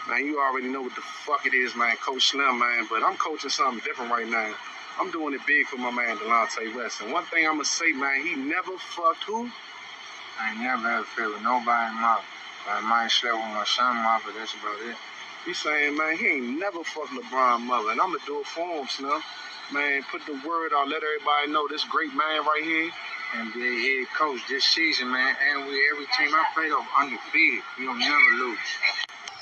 Man, you already know what the fuck it is, man. Coach Slim, man. But I'm coaching something different right now. I'm doing it big for my man Delonte West. And one thing I'm going to say, man, he never fucked who? I ain't never had a fit with nobody mouth. I might slept with my son mouth, but that's about it. He's saying, man, he ain't never fucked LeBron mother. And I'm going to do it for him, Slim. Man, put the word out. Let everybody know this great man right here. NBA head coach this season, man. And every team I played off undefeated. We don't never lose.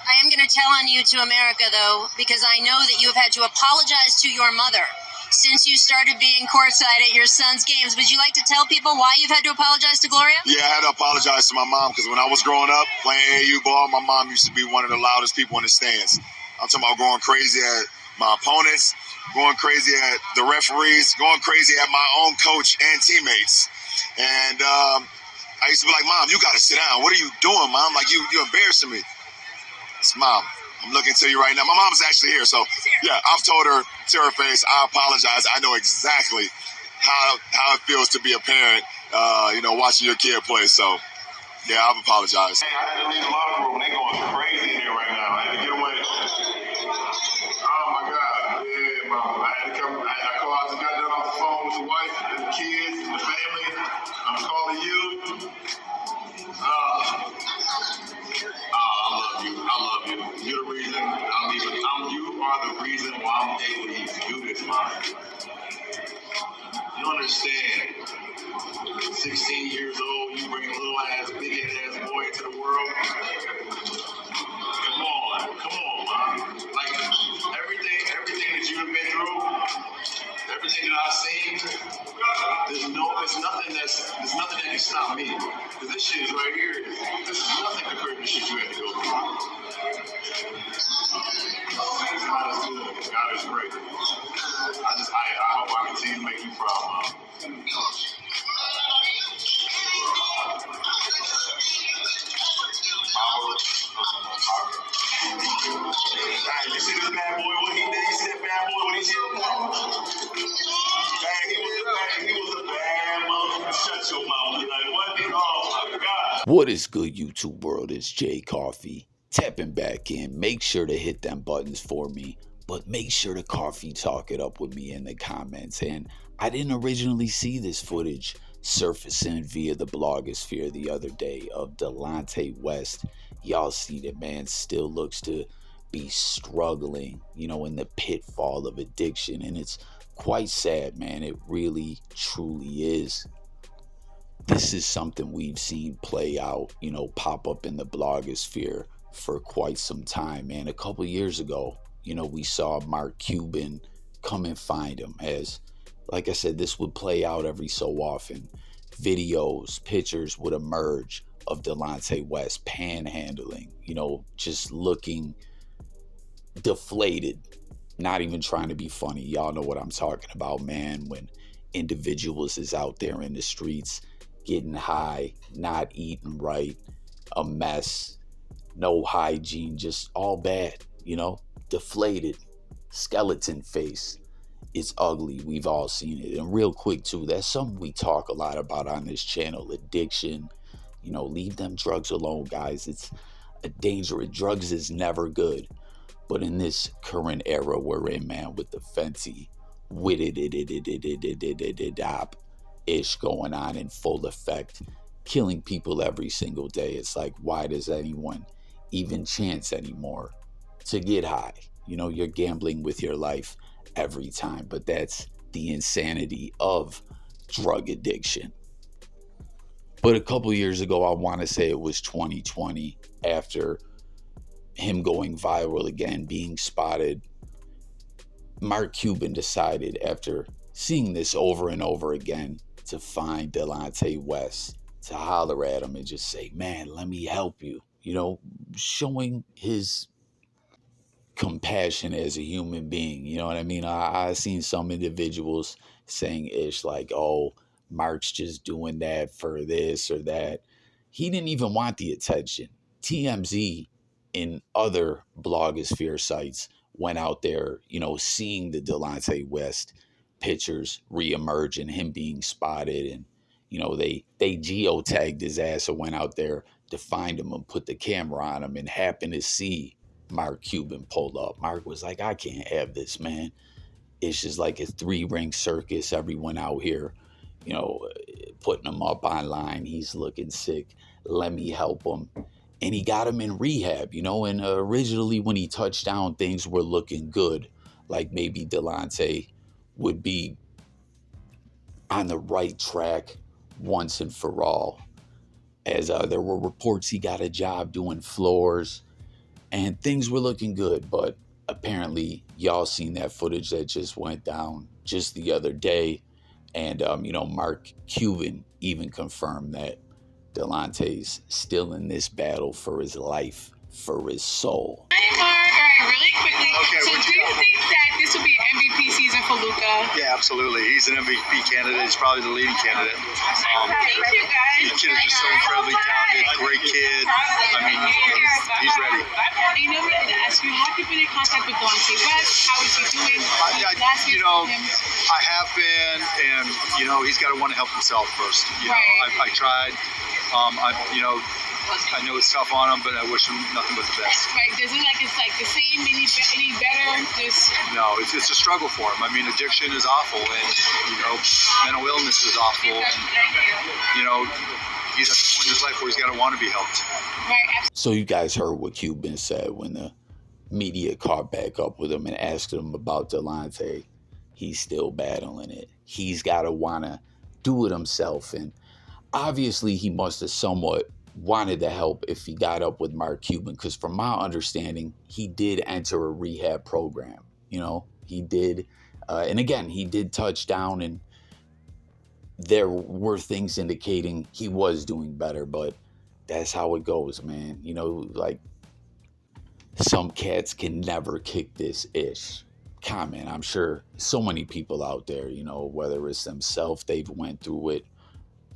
I am going to tell on you to America, though, because I know that you have had to apologize to your mother since you started being courtside at your son's games. Would you like to tell people why you've had to apologize to Gloria? Yeah, I had to apologize to my mom because when I was growing up playing AAU ball, my mom used to be one of the loudest people in the stands. I'm talking about going crazy at my opponents, going crazy at the referees, going crazy at my own coach and teammates. And I used to be like, Mom, you got to sit down. What are you doing, Mom? Like, you're embarrassing me. It's Mom. I'm looking to you right now. My mom's actually here, so yeah, I've told her to her face, I apologize. I know exactly how it feels to be a parent, watching your kid play. So yeah, I've apologized. Hey, I had to leave the locker room. They going crazy in here right now. I had to get away. Oh my God, yeah, Mom. I had to come. I called. I just got done off the phone with the wife and the kids and the family. I'm calling you. I love you. You're the reason you are the reason why I'm able to even do this, Mom. You understand? 16 years old, you bring a little ass, big ass boy into the world. Come on, Mom. Like everything that you've been through, everything that I've seen, there's nothing that can stop me. Because this shit is right here. This is nothing compared to the shit you had to go through. God is good. God is great. I hope I continue to make you proud, Mom. Hey, you see this bad boy? What he did? You see that bad boy? What he did? He was a bad motherfucker. Shut your mouth. Like, what? Oh my God. What is good, YouTube world? It's Jay Coffee. Tapping back in. Make sure to hit them buttons for me. But make sure to coffee talk it up with me in the comments. And I didn't originally see this footage surfacing via the blogosphere the other day of Delonte West. Y'all see that man still looks to be struggling, in the pitfall of addiction. And it's quite sad, man. It really, truly is. This is something we've seen play out, pop up in the blogosphere for quite some time, man. A couple years ago, we saw Mark Cuban come and find him. As, like I said, this would play out every so often. Videos, pictures would emerge of Delonte West panhandling, just looking deflated, not even trying to be funny. Y'all know what I'm talking about, man. When individuals is out there in the streets getting high, not eating right, a mess, no hygiene, just all bad, deflated, skeleton face. It's ugly. We've all seen it. And real quick too, that's something we talk a lot about on this channel. Addiction. Leave them drugs alone, guys. It's a danger. Drugs is never good. But in this current era we're in, man, with the Fenty ish going on in full effect, killing people every single day. It's like, why does anyone even chance anymore to get high? You're gambling with your life every time. But that's the insanity of drug addiction. But a couple years ago, I want to say it was 2020, after him going viral again, being spotted, Mark Cuban decided, after seeing this over and over again, to find Delonte West, to holler at him and just say, man, let me help you. Showing his compassion as a human being. You know what I mean? I've seen some individuals saying ish like, oh, Mark's just doing that for this or that. He didn't even want the attention. TMZ and other blogosphere sites went out there, seeing the Delonte West pictures reemerge and him being spotted. And, they geotagged his ass or went out there to find him and put the camera on him and happened to see Mark Cuban pulled up. Mark was like, I can't have this, man. It's just like a 3-ring circus. Everyone out here, you know, putting him up online. He's looking sick. Let me help him. And he got him in rehab, you know. And originally when he touched down, things were looking good. Like maybe Delonte would be on the right track once and for all. As there were reports he got a job doing floors and things were looking good. But apparently y'all seen that footage that just went down just the other day. And, you know, Mark Cuban even confirmed that Delonte's still in this battle for his life, for his soul. Hi, Mark. All right, really quickly. Okay, So, what do you you got? think that this will be an MVP season for Luka? Yeah, absolutely. He's an MVP candidate. He's probably the leading candidate. Thank you, The guys. kid is just so incredibly talented, great kid. I mean, he's ready. You know, I wanted to ask you, have you been in contact with Delonte West? How is he doing? Last You week know, with him? I have been, and you know, he's got to want to help himself first. You know, Right. I tried. I know it's tough on him, but I wish him nothing but the best. Right, does it like it's like the same, any better? Just No, it's a struggle for him. I mean, addiction is awful, and you know, mental illness is awful, and you know, he's at the point in his life where he's got to want to be helped. right. So you guys heard what Cuban said when the media caught back up with him and asked him about Delonte. He's still battling it. He's got to want to do it himself. And obviously he must have somewhat wanted to help if he got up with Mark Cuban, because from my understanding, he did enter a rehab program. You know, he did. And again, he did touch down, and there were things indicating he was doing better, but that's how it goes, man. You know, like some cats can never kick this ish. Comment. I'm sure so many people out there, you know, whether it's themselves, they've went through it,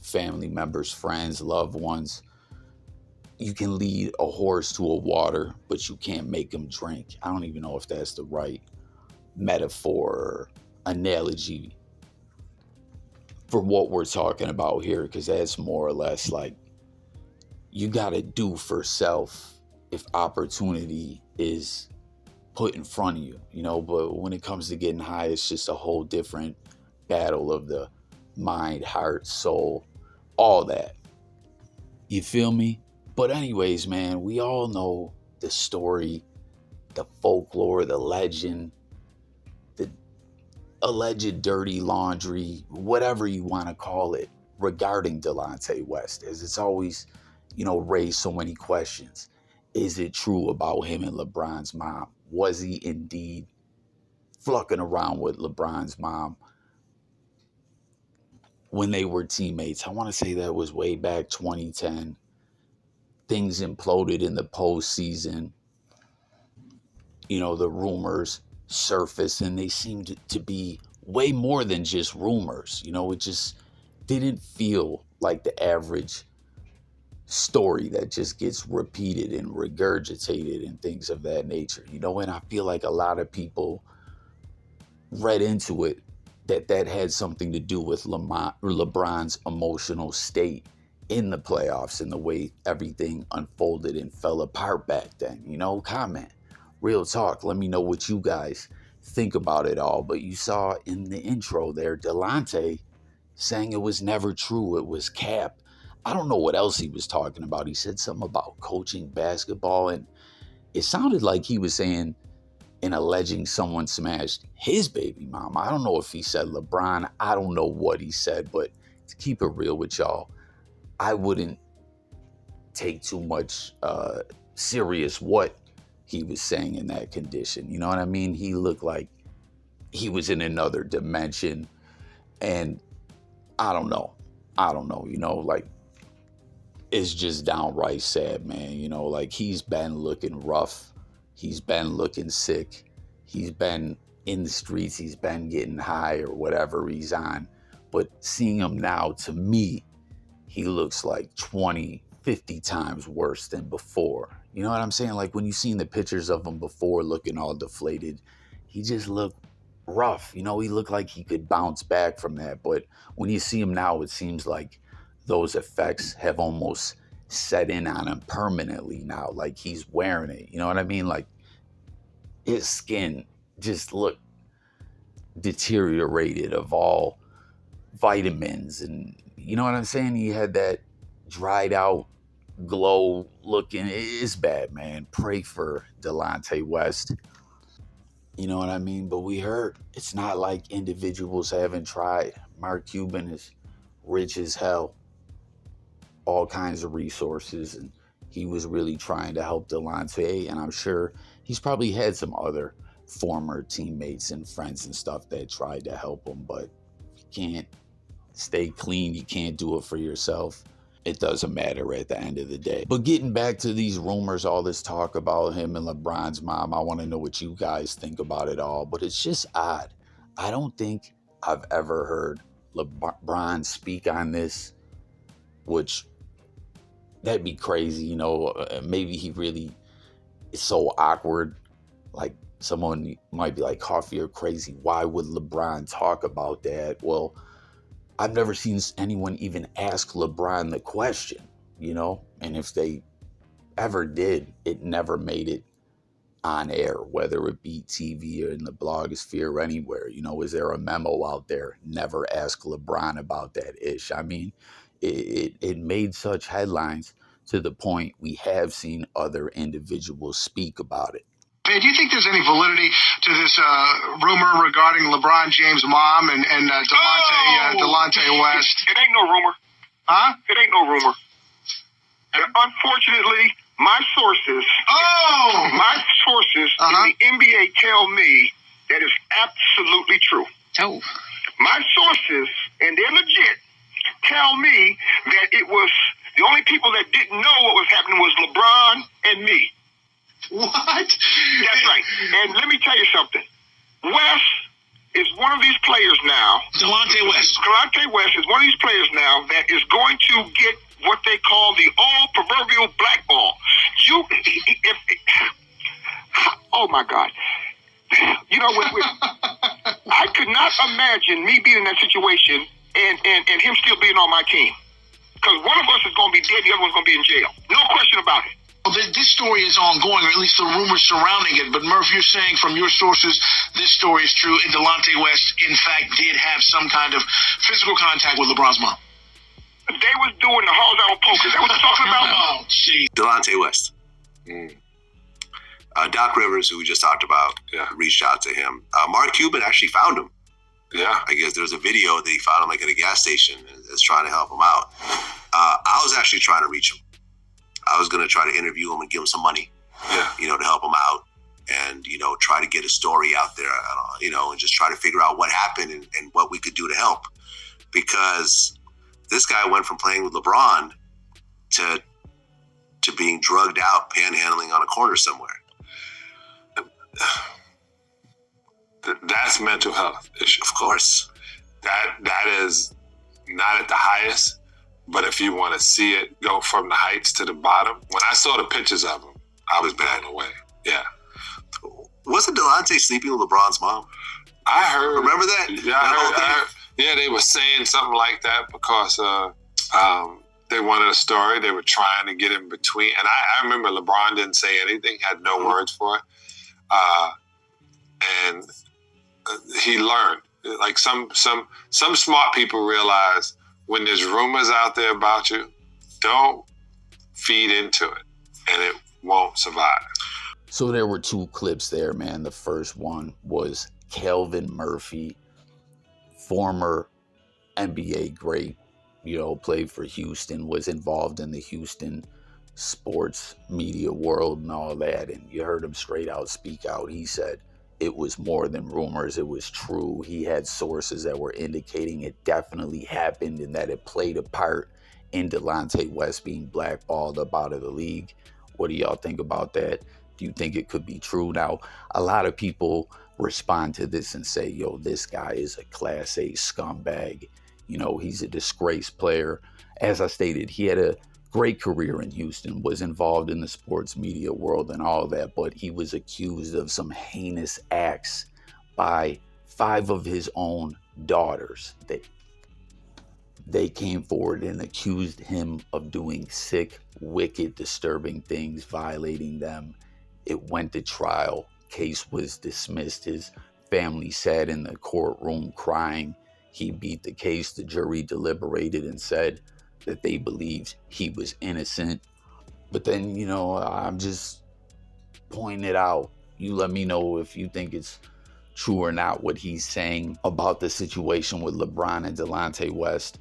family members, friends, loved ones. You can lead a horse to a water, but you can't make him drink. I don't even know if that's the right metaphor or analogy for what we're talking about here, because that's more or less like you got to do for self if opportunity is put in front of you, you know. But when it comes to getting high, it's just a whole different battle of the mind, heart, soul, all that. You feel me? But anyways, man, we all know the story, the folklore, the legend, the alleged dirty laundry, whatever you want to call it, regarding Delonte West, as it's always, you know, raised so many questions. Is it true about him and LeBron's mom? Was he indeed fucking around with LeBron's mom when they were teammates? I want to say that was way back 2010. Things imploded in the postseason. You know, the rumors surfaced, and they seemed to be way more than just rumors. You know, it just didn't feel like the average story that just gets repeated and regurgitated and things of that nature. You know, and I feel like a lot of people read into it that had something to do with LeBron's emotional state in the playoffs and the way everything unfolded and fell apart back then. You know, comment, real talk. Let me know what you guys think about it all. But you saw in the intro there, Delonte saying it was never true. It was cap. I don't know what else he was talking about. He said something about coaching basketball, and it sounded like he was saying and alleging someone smashed his baby mama. I don't know if he said LeBron. I don't know what he said, but to keep it real with y'all, I wouldn't take too much serious what he was saying in that condition. You know what I mean? He looked like he was in another dimension, and I don't know, you know, like, it's just downright sad, man. You know, like, he's been looking rough. He's been looking sick. He's been in the streets. He's been getting high or whatever he's on. But seeing him now, to me, he looks like 20, 50 times worse than before. You know what I'm saying? Like, when you seen the pictures of him before looking all deflated, he just looked rough. You know, he looked like he could bounce back from that. But when you see him now, it seems like those effects have almost set in on him permanently now. Like, he's wearing it. You know what I mean? Like, his skin just looked deteriorated of all vitamins, and you know what I'm saying? He had that dried out glow looking. It's bad, man. Pray for Delonte West. You know what I mean? But we heard it's not like individuals haven't tried. Mark Cuban is rich as hell, all kinds of resources, and he was really trying to help Delonte, and I'm sure he's probably had some other former teammates and friends and stuff that tried to help him, but you can't stay clean, you can't do it for yourself. It doesn't matter at the end of the day. But getting back to these rumors, all this talk about him and LeBron's mom, I want to know what you guys think about it all. But it's just odd. I don't think I've ever heard LeBron speak on this, which that'd be crazy. You know, maybe he really is so awkward. Like someone might be like, Coffee, you're crazy. Why would LeBron talk about that? Well, I've never seen anyone even ask LeBron the question, you know? And if they ever did, it never made it on air, whether it be TV or in the blogosphere or anywhere. You know, is there a memo out there? Never ask LeBron about that ish. I mean, it made such headlines to the point we have seen other individuals speak about it. Hey, do you think there's any validity to this rumor regarding LeBron James' mom and Delonte West? It ain't no rumor. Huh? It ain't no rumor. Unfortunately, my sources in the NBA tell me that is absolutely true. Oh. My sources, and they're legit, tell me that it was the only people that didn't know what was happening was LeBron and me. What? That's right. And let me tell you something. West is one of these players now. Delonte West is one of these players now that is going to get what they call the old proverbial blackball. Oh my God. You know, I could not imagine me being in that situation and him still being on my team. Because one of us is going to be dead, the other one's going to be in jail. No question about it. Well, this story is ongoing, or at least the rumors surrounding it. But Murph, you're saying from your sources, this story is true, and Delonte West, in fact, did have some kind of physical contact with LeBron's mom. They was doing the horizontal poke. Is that what you're talking about? Oh, jeez. Delonte West. Doc Rivers, who we just talked about, reached out to him. Mark Cuban actually found him. Yeah. I guess there's a video that he found him like at a gas station and is trying to help him out. I was actually trying to reach him. I was going to try to interview him and give him some money, you know, to help him out and, you know, try to get a story out there, you know, and just try to figure out what happened and what we could do to help. Because this guy went from playing with LeBron to being drugged out, panhandling on a corner somewhere. That's mental health issue. Of course. That is not at the highest. But if you want to see it go from the heights to the bottom, when I saw the pictures of him, I was blown away. Yeah. Wasn't Delonte sleeping with LeBron's mom? I heard. Remember that? Yeah, I heard. Yeah, they were saying something like that because they wanted a story. They were trying to get in between. And I remember LeBron didn't say anything, had no words for it. And he learned. Like some smart people realize when there's rumors out there about you, don't feed into it and it won't survive. So there were two clips there, man. The first one was Calvin Murphy, former NBA great, you know, played for Houston, was involved in the Houston sports media world and all that. And you heard him straight out speak out. He said it was more than rumors. It was true. He had sources that were indicating it definitely happened and that it played a part in Delonte West being blackballed up out of the league. What do y'all think about that? Do you think it could be true? Now, a lot of people respond to this and say, yo, this guy is a Class A scumbag. You know, he's a disgraced player. As I stated, he had a great career in Houston, was involved in the sports media world and all that, but he was accused of some heinous acts by 5 of his own daughters. They came forward and accused him of doing sick, wicked, disturbing things, violating them. It went to trial. case was dismissed. His family sat in the courtroom crying. He beat the case. The jury deliberated and said that they believed he was innocent. But then, I'm just pointing it out. You let me know if you think it's true or not what he's saying about the situation with LeBron and Delonte West.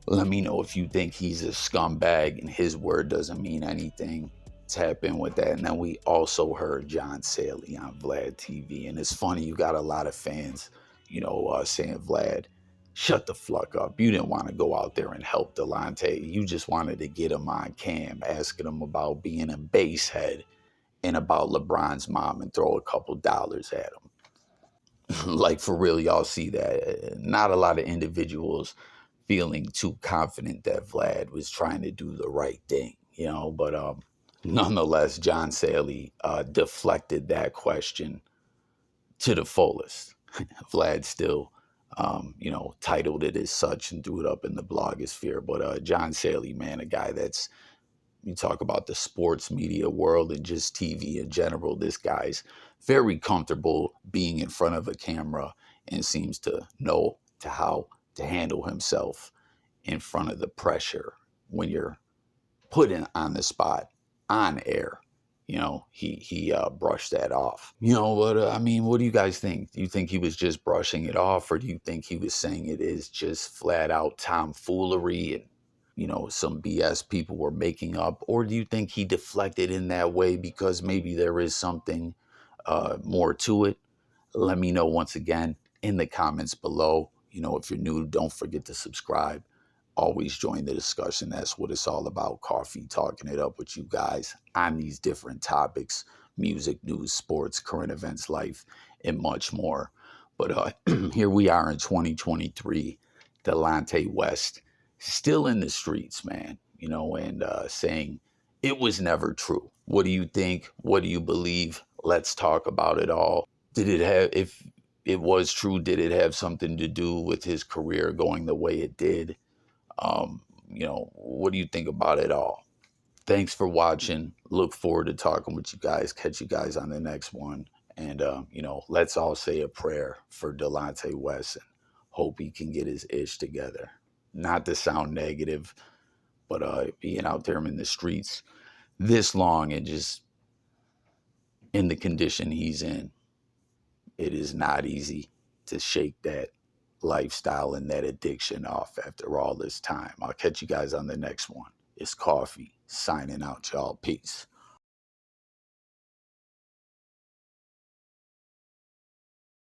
Let me know if you think he's a scumbag and his word doesn't mean anything. Tap in with that. And then we also heard John Saley on Vlad TV. And it's funny, you got a lot of fans, saying, Vlad, shut the fuck up. You didn't want to go out there and help Delonte. You just wanted to get him on cam, asking him about being a basehead and about LeBron's mom and throw a couple dollars at him. Like, for real, y'all see that. Not a lot of individuals feeling too confident that Vlad was trying to do the right thing, but nonetheless, John Saley deflected that question to the fullest. Vlad still, titled it as such and threw it up in the blogosphere. But John Saley, man, a guy that's, you talk about the sports media world and just TV in general, this guy's very comfortable being in front of a camera and seems to know how to handle himself in front of the pressure when you're put on the spot on air. He brushed that off. What do you guys think? Do you think he was just brushing it off, or do you think he was saying it is just flat out tomfoolery and some BS people were making up? Or do you think he deflected in that way because maybe there is something more to it? Let me know once again in the comments below. If you're new, don't forget to subscribe. Always join the discussion. That's what it's all about. Coffee, talking it up with you guys on these different topics: music, news, sports, current events, life, and much more. But here we are in 2023. Delonte West still in the streets, man, and saying it was never true. What do you think? What do you believe? Let's talk about it all. If it was true, did it have something to do with his career going the way it did? What do you think about it all? Thanks for watching. Look forward to talking with you guys. Catch you guys on the next one. And, let's all say a prayer for Delonte West and hope he can get his ish together. Not to sound negative, but being out there in the streets this long and just in the condition he's in, it is not easy to shake that lifestyle and that addiction off after all this time. I'll catch you guys on the next one. It's Coffee signing out, y'all. Peace.